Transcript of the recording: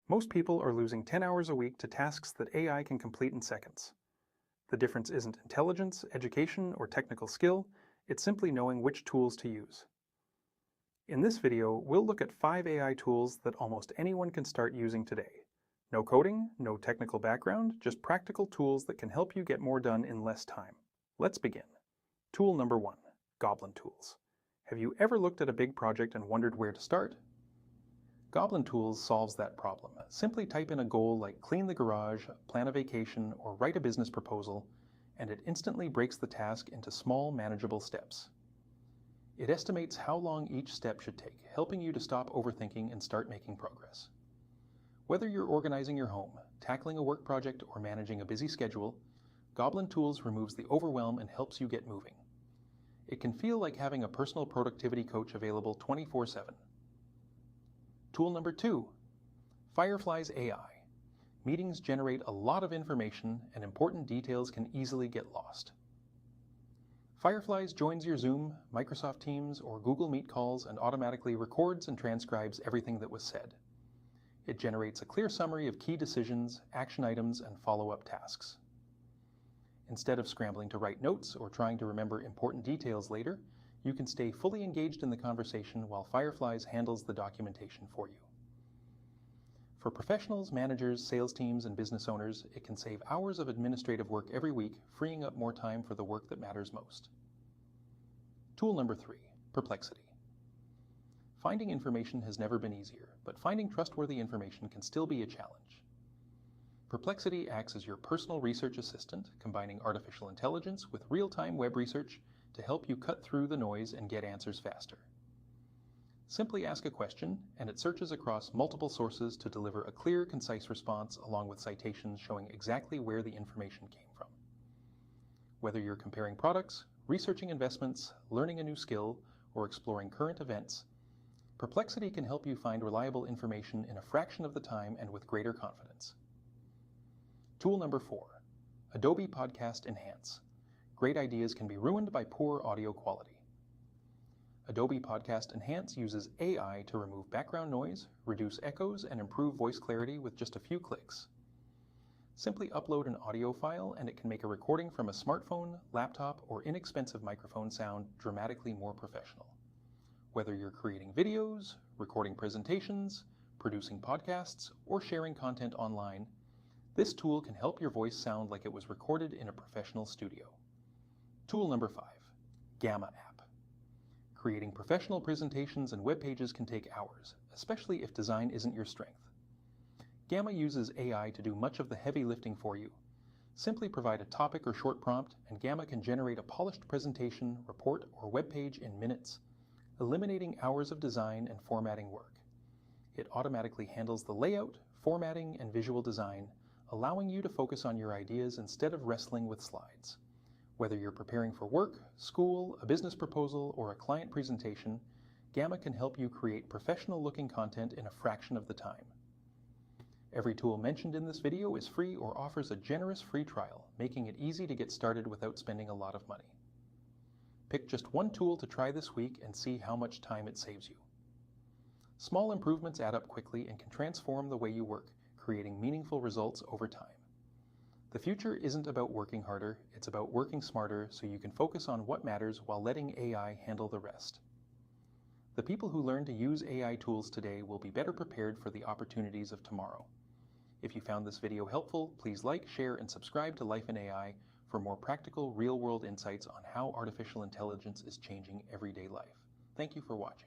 Most people are losing 10 hours a week to tasks that AI can complete in seconds. The difference isn't intelligence, education, or technical skill, it's simply knowing which tools to use. In this video, we'll look at 5 AI tools that almost anyone can start using today. No coding, no technical background, just practical tools that can help you get more done in less time. Let's begin. Tool number 1, Goblin Tools. Have you ever looked at a big project and wondered where to start? Goblin Tools solves that problem. Simply type in a goal like clean the garage, plan a vacation, or write a business proposal, and it instantly breaks the task into small, manageable steps. It estimates how long each step should take, helping you to stop overthinking and start making progress. Whether you're organizing your home, tackling a work project, or managing a busy schedule, Goblin Tools removes the overwhelm and helps you get moving. It can feel like having a personal productivity coach available 24/7. Tool number 2, Fireflies AI. Meetings generate a lot of information and important details can easily get lost. Fireflies joins your Zoom, Microsoft Teams, or Google Meet calls and automatically records and transcribes everything that was said. It generates a clear summary of key decisions, action items, and follow-up tasks. Instead of scrambling to write notes or trying to remember important details later, you can stay fully engaged in the conversation while Fireflies handles the documentation for you. For professionals, managers, sales teams, and business owners, it can save hours of administrative work every week, freeing up more time for the work that matters most. Tool number 3, Perplexity. Finding information has never been easier, but finding trustworthy information can still be a challenge. Perplexity acts as your personal research assistant, combining artificial intelligence with real-time web research to help you cut through the noise and get answers faster. Simply ask a question, and it searches across multiple sources to deliver a clear, concise response along with citations showing exactly where the information came from. Whether you're comparing products, researching investments, learning a new skill, or exploring current events, Perplexity can help you find reliable information in a fraction of the time and with greater confidence. Tool number 4, Adobe Podcast Enhance. Great ideas can be ruined by poor audio quality. Adobe Podcast Enhance uses AI to remove background noise, reduce echoes, and improve voice clarity with just a few clicks. Simply upload an audio file and it can make a recording from a smartphone, laptop, or inexpensive microphone sound dramatically more professional. Whether you're creating videos, recording presentations, producing podcasts, or sharing content online, this tool can help your voice sound like it was recorded in a professional studio. Tool number 5, Gamma app. Creating professional presentations and web pages can take hours, especially if design isn't your strength. Gamma uses AI to do much of the heavy lifting for you. Simply provide a topic or short prompt, and Gamma can generate a polished presentation, report, or web page in minutes, eliminating hours of design and formatting work. It automatically handles the layout, formatting, and visual design, allowing you to focus on your ideas instead of wrestling with slides. Whether you're preparing for work, school, a business proposal, or a client presentation, Gamma can help you create professional-looking content in a fraction of the time. Every tool mentioned in this video is free or offers a generous free trial, making it easy to get started without spending a lot of money. Pick just one tool to try this week and see how much time it saves you. Small improvements add up quickly and can transform the way you work, creating meaningful results over time. The future isn't about working harder, it's about working smarter so you can focus on what matters while letting AI handle the rest. The people who learn to use AI tools today will be better prepared for the opportunities of tomorrow. If you found this video helpful, please like, share, and subscribe to Life in AI for more practical, real-world insights on how artificial intelligence is changing everyday life. Thank you for watching.